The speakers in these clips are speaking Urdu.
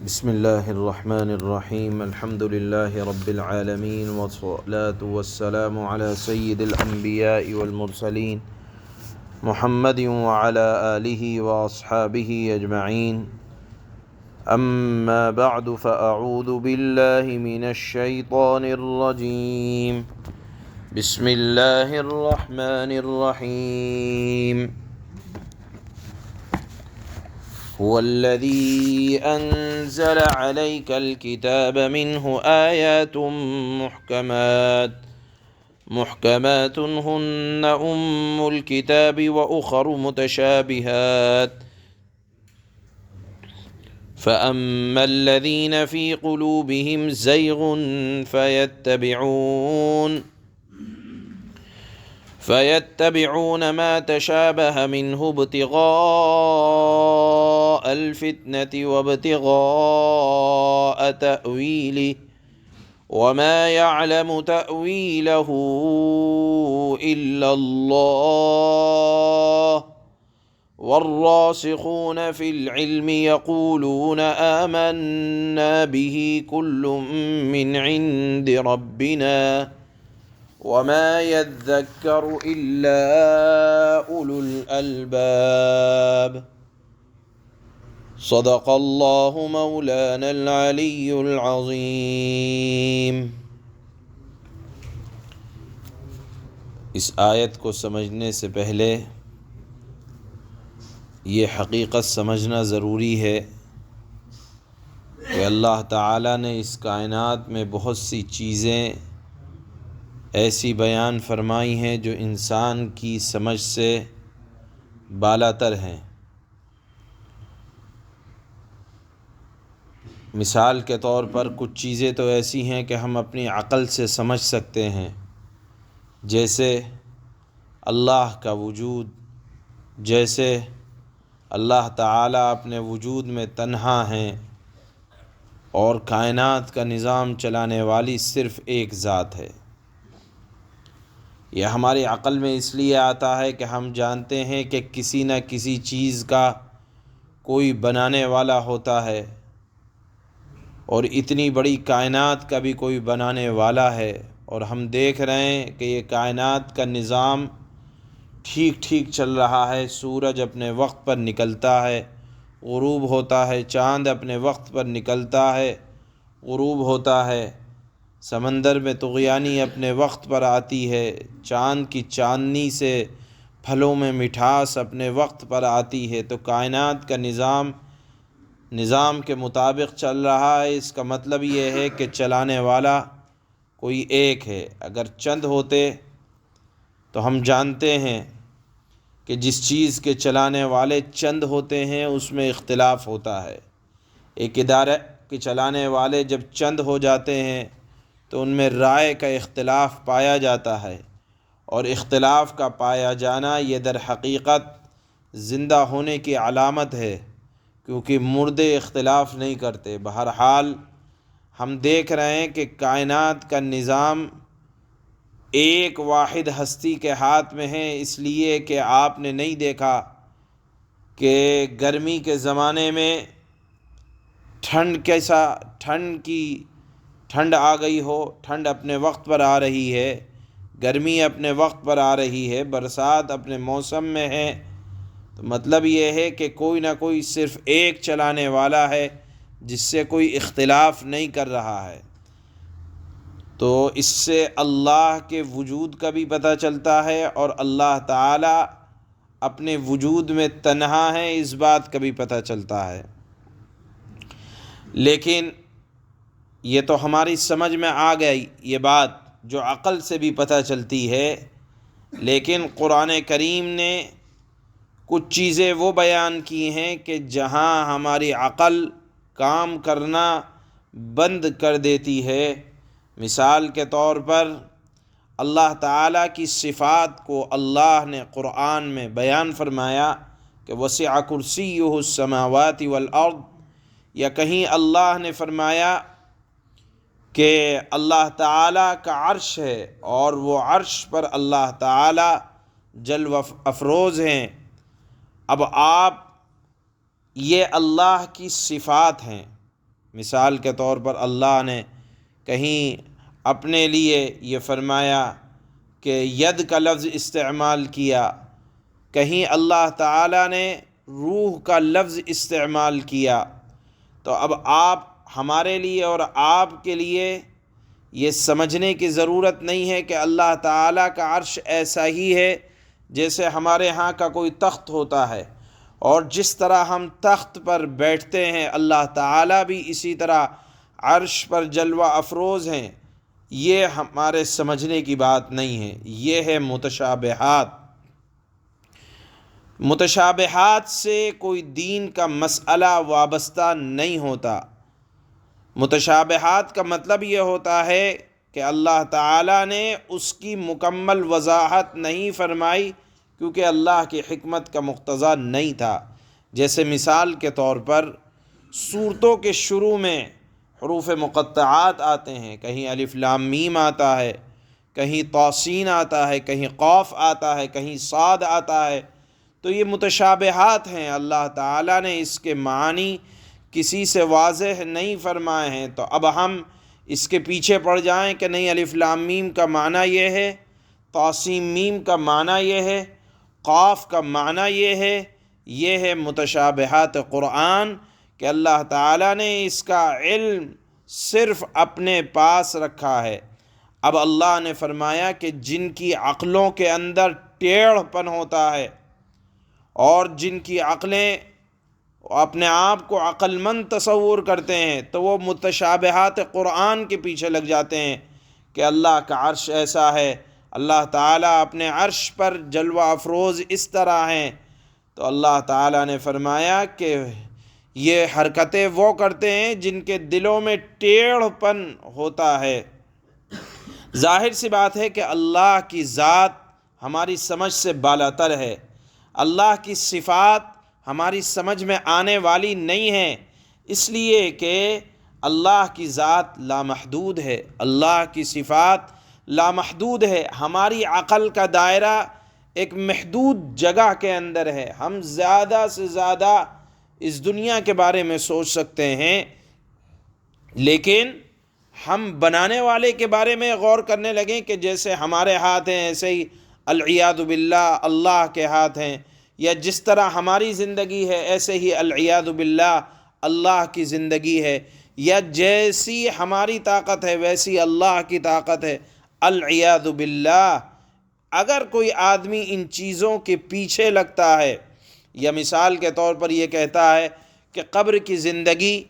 بسم اللہ الرحمن الرحیم الحمد للہ رب العالمین والصلاة والسلام علی سید الانبیاء والمرسلین محمد وعلی آلہ واصحابہ اجمعین اما بعد فاعوذ باللہ من الشیطان الرجیم بسم اللہ الرحمن الرحیم هو الذي أنزل عليك الكتاب منه آيات محكمات هن أم الكتاب وأخر متشابهات فأما الذين في قلوبهم زيغ فيتبعون ما تشابه منه ابتغاء الفتنة وابتغاء تأويله وما يعلم تأويله إلا الله والراسخون في العلم يقولون آمنا به كل من عند ربنا وما يذكر إلا أولو الألباب صدق الله مولانا العلي العظيم۔ اس آیت کو سمجھنے سے پہلے یہ حقیقت سمجھنا ضروری ہے کہ اللہ تعالیٰ نے اس کائنات میں بہت سی چیزیں ایسی بیان فرمائی ہیں جو انسان کی سمجھ سے بالاتر ہیں۔ مثال کے طور پر کچھ چیزیں تو ایسی ہیں کہ ہم اپنی عقل سے سمجھ سکتے ہیں، جیسے اللہ کا وجود، جیسے اللہ تعالیٰ اپنے وجود میں تنہا ہیں اور کائنات کا نظام چلانے والی صرف ایک ذات ہے۔ یہ ہماری عقل میں اس لیے آتا ہے کہ ہم جانتے ہیں کہ کسی نہ کسی چیز کا کوئی بنانے والا ہوتا ہے، اور اتنی بڑی کائنات کا بھی کوئی بنانے والا ہے، اور ہم دیکھ رہے ہیں کہ یہ کائنات کا نظام ٹھیک چل رہا ہے۔ سورج اپنے وقت پر نکلتا ہے، غروب ہوتا ہے، چاند اپنے وقت پر نکلتا ہے، غروب ہوتا ہے، سمندر میں طغیانی اپنے وقت پر آتی ہے، چاند کی چاندنی سے پھلوں میں مٹھاس اپنے وقت پر آتی ہے۔ تو کائنات کا نظام کے مطابق چل رہا ہے۔ اس کا مطلب یہ ہے کہ چلانے والا کوئی ایک ہے۔ اگر چند ہوتے تو ہم جانتے ہیں کہ جس چیز کے چلانے والے چند ہوتے ہیں اس میں اختلاف ہوتا ہے۔ ایک ادارے کے چلانے والے جب چند ہو جاتے ہیں تو ان میں رائے کا اختلاف پایا جاتا ہے، اور اختلاف کا پایا جانا یہ در حقیقت زندہ ہونے کی علامت ہے، کیونکہ مردے اختلاف نہیں کرتے۔ بہرحال ہم دیکھ رہے ہیں کہ کائنات کا نظام ایک واحد ہستی کے ہاتھ میں ہے، اس لیے کہ آپ نے نہیں دیکھا کہ گرمی کے زمانے میں ٹھنڈ آ گئی ہو، ٹھنڈ اپنے وقت پر آ رہی ہے، گرمی اپنے وقت پر آ رہی ہے، برسات اپنے موسم میں ہے۔ تو مطلب یہ ہے کہ کوئی نہ کوئی صرف ایک چلانے والا ہے جس سے کوئی اختلاف نہیں کر رہا ہے۔ تو اس سے اللہ کے وجود کا بھی پتہ چلتا ہے، اور اللہ تعالیٰ اپنے وجود میں تنہا ہے اس بات کا بھی پتہ چلتا ہے۔ لیکن یہ تو ہماری سمجھ میں آ گئی یہ بات جو عقل سے بھی پتہ چلتی ہے، لیکن قرآن کریم نے کچھ چیزیں وہ بیان کی ہیں کہ جہاں ہماری عقل کام کرنا بند کر دیتی ہے۔ مثال کے طور پر اللہ تعالیٰ کی صفات کو اللہ نے قرآن میں بیان فرمایا کہ وسع کرسیہ السماوات والارض، یا کہیں اللہ نے فرمایا کہ اللہ تعالیٰ کا عرش ہے اور وہ عرش پر اللہ تعالیٰ جلوہ افروز ہیں۔ اب آپ یہ اللہ کی صفات ہیں، مثال کے طور پر اللہ نے کہیں اپنے لیے یہ فرمایا کہ ید کا لفظ استعمال کیا، کہیں اللہ تعالیٰ نے روح کا لفظ استعمال کیا۔ تو اب آپ ہمارے لیے اور آپ کے لیے یہ سمجھنے کی ضرورت نہیں ہے کہ اللہ تعالیٰ کا عرش ایسا ہی ہے جیسے ہمارے ہاں کا کوئی تخت ہوتا ہے، اور جس طرح ہم تخت پر بیٹھتے ہیں اللہ تعالیٰ بھی اسی طرح عرش پر جلوہ افروز ہیں۔ یہ ہمارے سمجھنے کی بات نہیں ہے، یہ ہے متشابہات۔ متشابہات سے کوئی دین کا مسئلہ وابستہ نہیں ہوتا۔ متشابہات کا مطلب یہ ہوتا ہے کہ اللہ تعالیٰ نے اس کی مکمل وضاحت نہیں فرمائی کیونکہ اللہ کی حکمت کا مقتضا نہیں تھا۔ جیسے مثال کے طور پر سورتوں کے شروع میں حروف مقطعات آتے ہیں، کہیں الف لام میم آتا ہے، کہیں طاسین آتا ہے، کہیں قاف آتا ہے، کہیں صاد آتا ہے، تو یہ متشابہات ہیں۔ اللہ تعالیٰ نے اس کے معنی کسی سے واضح نہیں فرمائے ہیں، تو اب ہم اس کے پیچھے پڑ جائیں کہ نہیں الف لام میم کا معنی یہ ہے، طاسین میم کا معنی یہ ہے، قاف کا معنی یہ ہے متشابہات قرآن، کہ اللہ تعالیٰ نے اس کا علم صرف اپنے پاس رکھا ہے۔ اب اللہ نے فرمایا کہ جن کی عقلوں کے اندر ٹیڑھ پن ہوتا ہے اور جن کی عقلیں اپنے آپ کو عقل مند تصور کرتے ہیں، تو وہ متشابہات قرآن کے پیچھے لگ جاتے ہیں کہ اللہ کا عرش ایسا ہے، اللہ تعالیٰ اپنے عرش پر جلوہ افروز اس طرح ہیں۔ تو اللہ تعالیٰ نے فرمایا کہ یہ حرکتیں وہ کرتے ہیں جن کے دلوں میں ٹیڑھ پن ہوتا ہے۔ ظاہر سی بات ہے کہ اللہ کی ذات ہماری سمجھ سے بالاتر ہے، اللہ کی صفات ہماری سمجھ میں آنے والی نہیں ہیں، اس لیے کہ اللہ کی ذات لامحدود ہے، اللہ کی صفات لامحدود ہے۔ ہماری عقل کا دائرہ ایک محدود جگہ کے اندر ہے، ہم زیادہ سے زیادہ اس دنیا کے بارے میں سوچ سکتے ہیں، لیکن ہم بنانے والے کے بارے میں غور کرنے لگیں کہ جیسے ہمارے ہاتھ ہیں ایسے ہی العیاذ باللہ اللہ کے ہاتھ ہیں، یا جس طرح ہماری زندگی ہے ایسے ہی العیاذ باللہ اللہ کی زندگی ہے، یا جیسی ہماری طاقت ہے ویسی اللہ کی طاقت ہے، العیاذ باللہ۔ اگر کوئی آدمی ان چیزوں کے پیچھے لگتا ہے، یا مثال کے طور پر یہ کہتا ہے کہ قبر کی زندگی،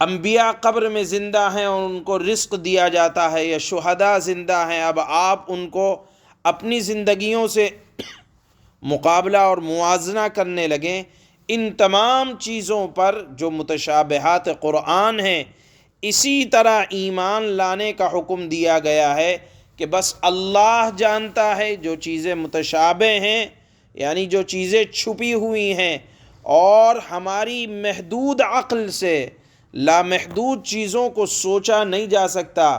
انبیاء قبر میں زندہ ہیں اور ان کو رزق دیا جاتا ہے، یا شہداء زندہ ہیں، اب آپ ان کو اپنی زندگیوں سے مقابلہ اور موازنہ کرنے لگیں، ان تمام چیزوں پر جو متشابہات قرآن ہیں، اسی طرح ایمان لانے کا حکم دیا گیا ہے کہ بس اللہ جانتا ہے جو چیزیں متشابہ ہیں، یعنی جو چیزیں چھپی ہوئی ہیں اور ہماری محدود عقل سے لامحدود چیزوں کو سوچا نہیں جا سکتا،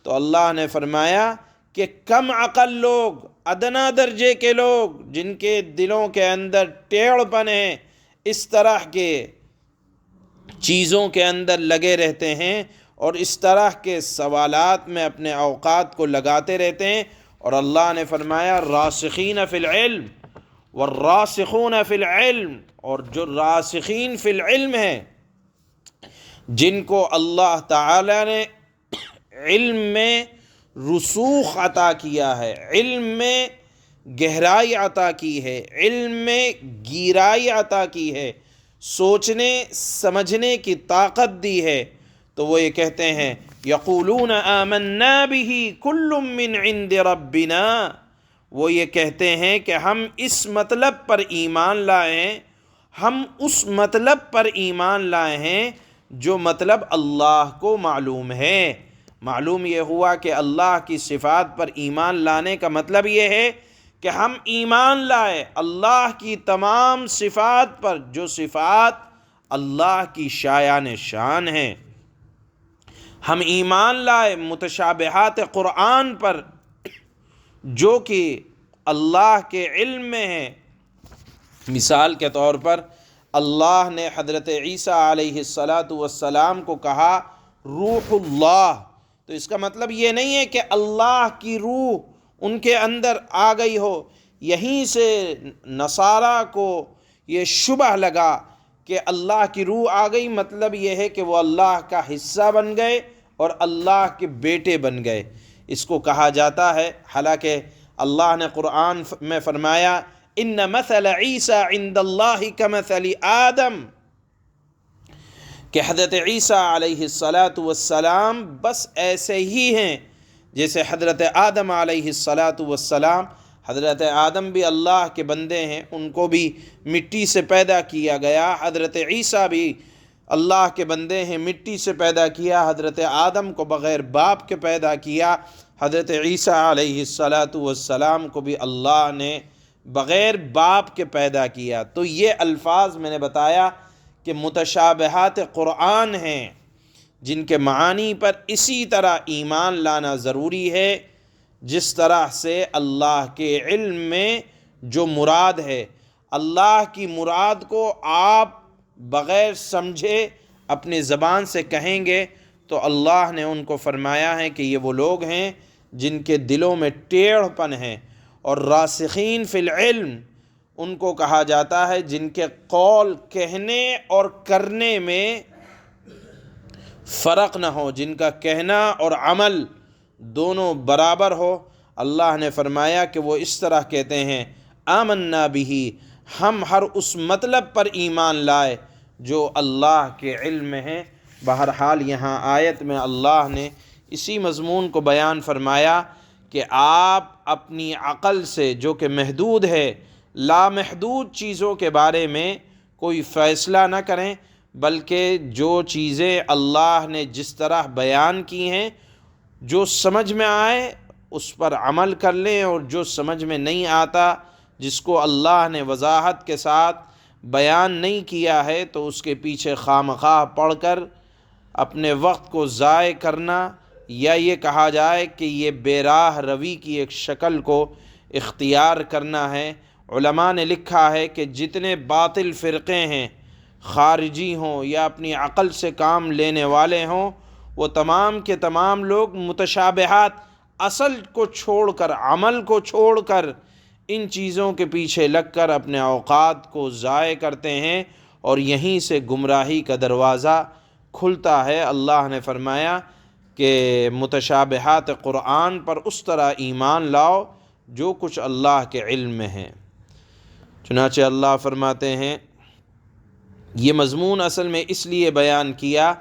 تو اللہ نے فرمایا کہ کم عقل لوگ، ادنا درجے کے لوگ جن کے دلوں کے اندر ٹیڑھ پن ہے، اس طرح کے چیزوں کے اندر لگے رہتے ہیں اور اس طرح کے سوالات میں اپنے اوقات کو لگاتے رہتے ہیں۔ اور اللہ نے فرمایا راسخین فی العلم والراسخون فی العلم، اور جو راسخین فی العلم ہیں، جن کو اللہ تعالی نے علم میں رسوخ عطا کیا ہے، علم میں گہرائی عطا کی ہے، علم میں گیرائی عطا کی ہے، سوچنے سمجھنے کی طاقت دی ہے، تو وہ یہ کہتے ہیں یقولون آمنا بہ کل من عند ربنا، وہ یہ کہتے ہیں کہ ہم اس مطلب پر ایمان لائے ہیں، ہم اس مطلب پر ایمان لائے ہیں جو مطلب اللہ کو معلوم ہے۔ معلوم یہ ہوا کہ اللہ کی صفات پر ایمان لانے کا مطلب یہ ہے کہ ہم ایمان لائے اللہ کی تمام صفات پر، جو صفات اللہ کی شایان شان ہیں۔ ہم ایمان لائے متشابہات قرآن پر جو کہ اللہ کے علم میں ہے۔ مثال کے طور پر اللہ نے حضرت عیسیٰ علیہ السلام کو کہا روح اللہ، تو اس کا مطلب یہ نہیں ہے کہ اللہ کی روح ان کے اندر آ گئی ہو۔ یہیں سے نصارہ کو یہ شبہ لگا کہ اللہ کی روح آ گئی، مطلب یہ ہے کہ وہ اللہ کا حصہ بن گئے اور اللہ کے بیٹے بن گئے، اس کو کہا جاتا ہے۔ حالانکہ اللہ نے قرآن میں فرمایا ان مثل عیسیٰ عند اللہ کمثل آدم، کہ حضرت عیسیٰ علیہ السلام بس ایسے ہی ہیں جیسے حضرت آدم علیہ السلام۔ حضرت آدم بھی اللہ کے بندے ہیں، ان کو بھی مٹی سے پیدا کیا گیا۔ حضرت عیسیٰ بھی اللہ کے بندے ہیں، مٹی سے پیدا کیا۔ حضرت آدم کو بغیر باپ کے پیدا کیا، حضرت عیسیٰ علیہ السلام کو بھی اللہ نے بغیر باپ کے پیدا کیا۔ تو یہ الفاظ میں نے بتایا کہ متشابہات قرآن ہیں، جن کے معانی پر اسی طرح ایمان لانا ضروری ہے جس طرح سے اللہ کے علم میں جو مراد ہے۔ اللہ کی مراد کو آپ بغیر سمجھے اپنی زبان سے کہیں گے تو اللہ نے ان کو فرمایا ہے کہ یہ وہ لوگ ہیں جن کے دلوں میں ٹیڑھ پن ہے، اور راسخین فی العلم ان کو کہا جاتا ہے جن کے قول کہنے اور کرنے میں فرق نہ ہو، جن کا کہنا اور عمل دونوں برابر ہو۔ اللہ نے فرمایا کہ وہ اس طرح کہتے ہیں آمنا بہ، ہم ہر اس مطلب پر ایمان لائے جو اللہ کے علم میں ہے۔ بہرحال یہاں آیت میں اللہ نے اسی مضمون کو بیان فرمایا کہ آپ اپنی عقل سے جو کہ محدود ہے، لامحدود چیزوں کے بارے میں کوئی فیصلہ نہ کریں، بلکہ جو چیزیں اللہ نے جس طرح بیان کی ہیں، جو سمجھ میں آئے اس پر عمل کر لیں، اور جو سمجھ میں نہیں آتا، جس کو اللہ نے وضاحت کے ساتھ بیان نہیں کیا ہے، تو اس کے پیچھے خواہ پڑھ کر اپنے وقت کو ضائع کرنا، یا یہ کہا جائے کہ یہ بے راہ روی کی ایک شکل کو اختیار کرنا ہے۔ علماء نے لکھا ہے کہ جتنے باطل فرقے ہیں، خارجی ہوں یا اپنی عقل سے کام لینے والے ہوں، وہ تمام کے تمام لوگ متشابہات، اصل کو چھوڑ کر، عمل کو چھوڑ کر، ان چیزوں کے پیچھے لگ کر اپنے اوقات کو ضائع کرتے ہیں، اور یہیں سے گمراہی کا دروازہ کھلتا ہے۔ اللہ نے فرمایا کہ متشابہات قرآن پر اس طرح ایمان لاؤ جو کچھ اللہ کے علم میں ہے۔ چنانچہ اللہ فرماتے ہیں یہ مضمون اصل میں اس لیے بیان کیا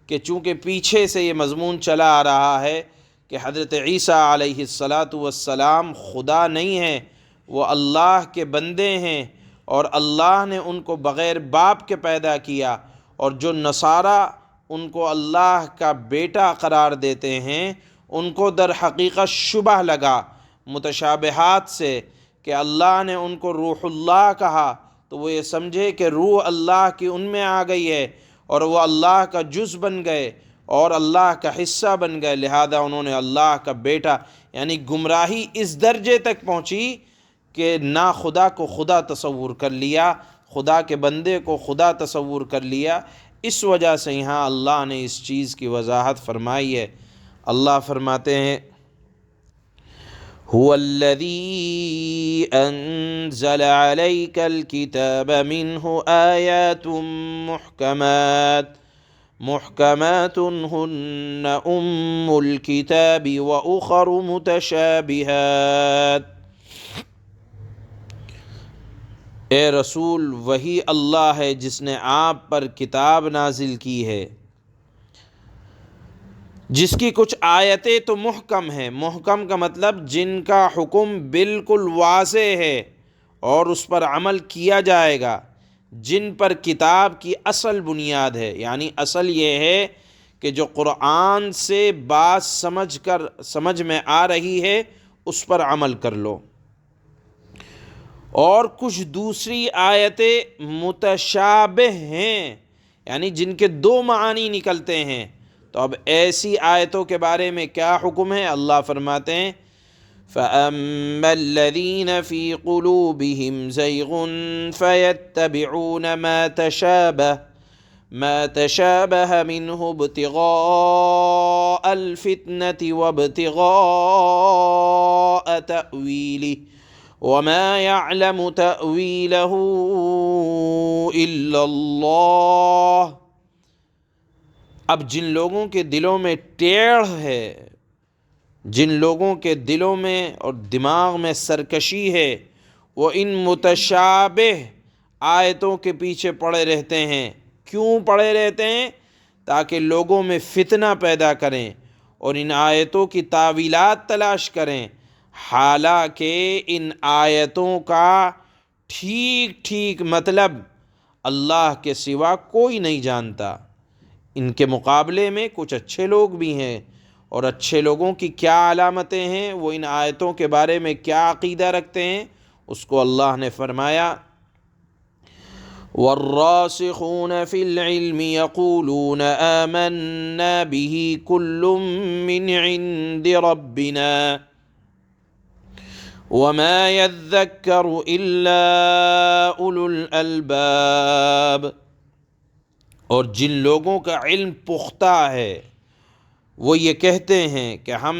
کہ چونکہ پیچھے سے یہ مضمون چلا آ رہا ہے کہ حضرت عیسیٰ علیہ السلام خدا نہیں ہیں، وہ اللہ کے بندے ہیں، اور اللہ نے ان کو بغیر باپ کے پیدا کیا، اور جو نصارہ ان کو اللہ کا بیٹا قرار دیتے ہیں، ان کو در حقیقت شبہ لگا متشابہات سے کہ اللہ نے ان کو روح اللہ کہا، تو وہ یہ سمجھے کہ روح اللہ کی ان میں آ گئی ہے اور وہ اللہ کا جز بن گئے اور اللہ کا حصہ بن گئے، لہذا انہوں نے اللہ کا بیٹا، یعنی گمراہی اس درجے تک پہنچی کہ نہ خدا کو خدا تصور کر لیا، خدا کے بندے کو خدا تصور کر لیا۔ اس وجہ سے یہاں اللہ نے اس چیز کی وضاحت فرمائی ہے۔ اللہ فرماتے ہیں هو الذي أنزل عليك الكتاب منه آيات محكمات هن أم الكتاب وأخر متشابهات۔ اے رسول، وہی اللہ ہے جس نے آپ پر کتاب نازل کی ہے، جس کی کچھ آیتیں تو محکم ہیں۔ محکم کا مطلب جن کا حکم بالکل واضح ہے اور اس پر عمل کیا جائے گا، جن پر کتاب کی اصل بنیاد ہے، یعنی اصل یہ ہے کہ جو قرآن سے بات سمجھ میں آ رہی ہے اس پر عمل کر لو۔ اور کچھ دوسری آیتیں متشابہ ہیں، یعنی جن کے دو معنی نکلتے ہیں۔ تو اب ایسی آیتوں کے بارے میں کیا حکم ہے؟ اللہ فرماتے ہیں فَأَمَّا الَّذِينَ فِي قُلُوبِهِمْ زَيْغٌ فَيَتَّبِعُونَ مَا تَشَابَهَ مِنْهُ ابْتِغَاءَ الْفِتْنَةِ وَابْتِغَاءَ تَأْوِيلِهِ وَمَا يَعْلَمُ تَأْوِيلَهُ إِلَّا اللَّهُ۔ اب جن لوگوں کے دلوں میں ٹیڑھ ہے، جن لوگوں کے دلوں میں اور دماغ میں سرکشی ہے، وہ ان متشابہ آیتوں کے پیچھے پڑے رہتے ہیں۔ کیوں پڑے رہتے ہیں؟ تاکہ لوگوں میں فتنہ پیدا کریں اور ان آیتوں کی تاویلات تلاش کریں، حالانکہ ان آیتوں کا ٹھیک ٹھیک مطلب اللہ کے سوا کوئی نہیں جانتا۔ ان کے مقابلے میں کچھ اچھے لوگ بھی ہیں، اور اچھے لوگوں کی کیا علامتیں ہیں، وہ ان آیتوں کے بارے میں کیا عقیدہ رکھتے ہیں، اس کو اللہ نے فرمایا وَالرَّاسِخُونَ فِي الْعِلْمِ يَقُولُونَ آمَنَّا بِهِ كُلٌّ مِّنْ عِندِ رَبِّنَا وَمَا يَذَّكَّرُ إِلَّا أُولُو الْأَلْبَابِ۔ اور جن لوگوں کا علم پختہ ہے وہ یہ کہتے ہیں کہ ہم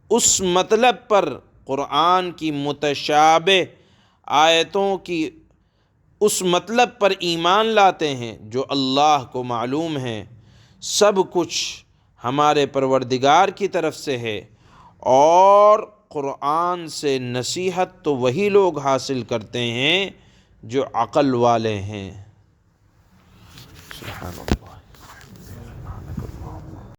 اس مطلب پر، قرآن کی متشابہ آیتوں کی اس مطلب پر ایمان لاتے ہیں جو اللہ کو معلوم ہے۔ سب کچھ ہمارے پروردگار کی طرف سے ہے، اور قرآن سے نصیحت تو وہی لوگ حاصل کرتے ہیں جو عقل والے ہیں۔ سبحان اللہ۔